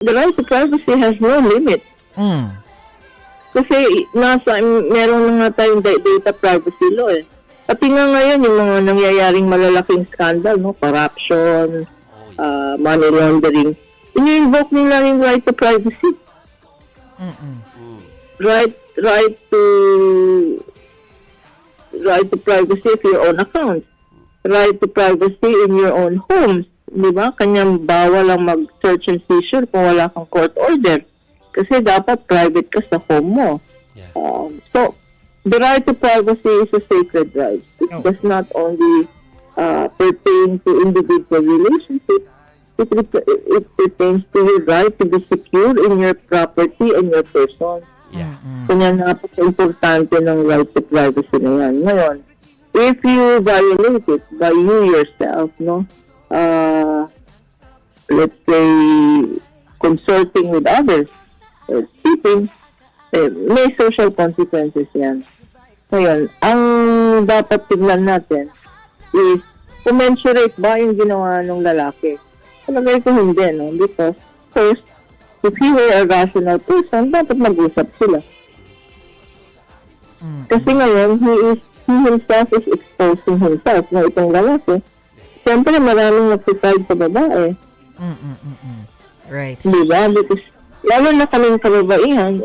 the right to privacy has no limit. Mm. Kasi meron na nga tayong data privacy law eh. Pati nga ngayon yung mga nangyayaring malalaking scandal, no? Corruption, money laundering. Ini-invoke nila yung right to privacy. Right to privacy of your own account. Right to privacy in your own homes. Di ba? Kanyang bawal ang mag-search and seizure kung wala kang court order. Kasi dapat private ka sa home mo. Yeah. So, the right to privacy is a sacred right. It does not only pertain to individual relationships. It pertains to your right to be secure in your property and your person. Yeah. Kanya napaka-importante ng right to privacy na yan. Ngayon, if you violate it by you yourself, no, let's say, consorting with others, cheating, may social consequences yan. Ngayon, ang dapat tignan natin is commensurate ba yung ginawa ng lalaki? Talagay ko hindi, no? Because, first, if he were a rational person, dapat mag-usap sila. Kasi ngayon, he himself is exposing himself na itong lalaki. Siyempre, maraming nag-decide sa babae. Right. Diba? Because, lalo na kaming kababaihan,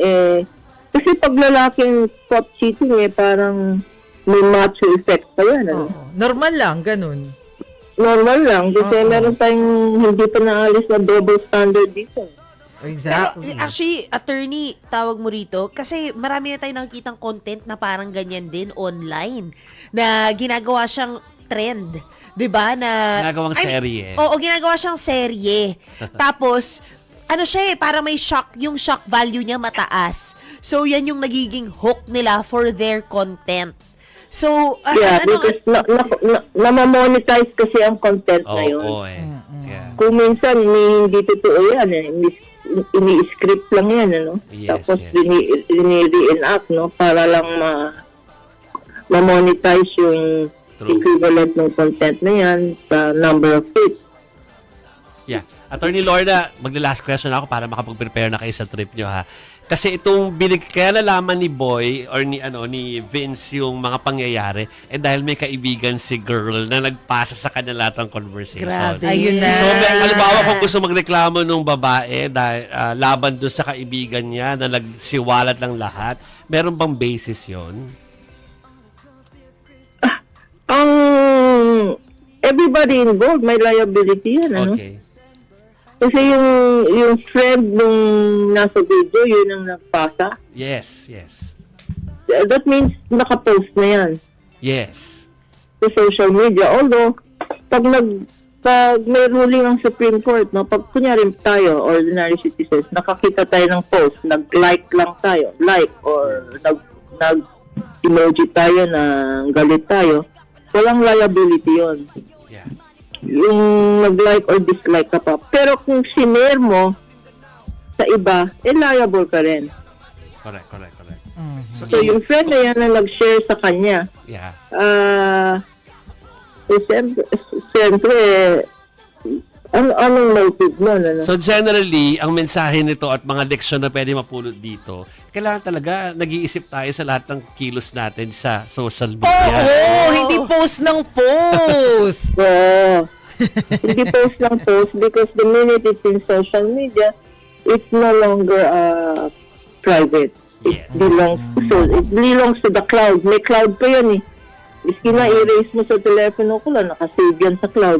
kasi pag lalaking caught cheating, parang may macho effect pa yan. Ano? Normal lang, ganun. Normal lang, kasi meron tayong hindi pa naalis na double standard dito. Exactly. Pero, actually, attorney, tawag mo rito, kasi marami na tayong nakikitang content na parang ganyan din online, na ginagawa siyang trend. 'Di ba? Na Ginagawang serye. Oo, ginagawa siyang serye. Tapos, ano siya para may shock, yung shock value niya mataas. So, yan yung nagiging hook nila for their content. So, Because namamonetize kasi ang content na yun. Yeah. Kung minsan, hindi totoo yan. Ini-script lang yan, ano? Yes, Tapos, yes. re-enact, no? Para lang ma-monetize yung True. equivalent ng content na yan sa number of hits. Yeah. Attorney Lorna, magla-last question ako para makapag-prepare na kayo sa trip nyo, ha. Kasi itong kaya nalaman ni Boy or ni Vince yung mga pangyayari dahil may kaibigan si girl na nagpasa sa kanya lahat ng conversation. Grabe. Ayun na. So, halimbawa kung gusto magreklamo nung babae dahil laban doon sa kaibigan niya na nagsiwalat ng lahat, meron bang basis yon? Everybody involved may liability yan, ano? Okay. Kasi yung friend nung nasa video, yun ang nagpasa. Yes. That means nakapost na yan Yes. sa social media. Although, pag may ruling ang Supreme Court, no, pag kunyari tayo, ordinary citizens, nakakita tayo ng post, nag-like lang tayo, or nag-emoji tayo na galit tayo, walang liability yon. Yeah. Yung nag-like or dislike ka pa. Pero kung sinare mo sa iba, liable ka rin. Correct. So, yung friend na yan na nag-share sa kanya, Yeah. siyempre, anong motive mo? Ano? So generally, ang mensahe nito at mga leksyon na pwede mapulot dito, kailangan talaga nag-iisip tayo sa lahat ng kilos natin sa social media. Hindi post ng post. Hindi post lang post because the minute it's in social media, it's no longer private. Yes. It belongs to the cloud. May cloud pa yan eh. Iski na erase mo sa telepono ko lang, nakasave yan sa cloud.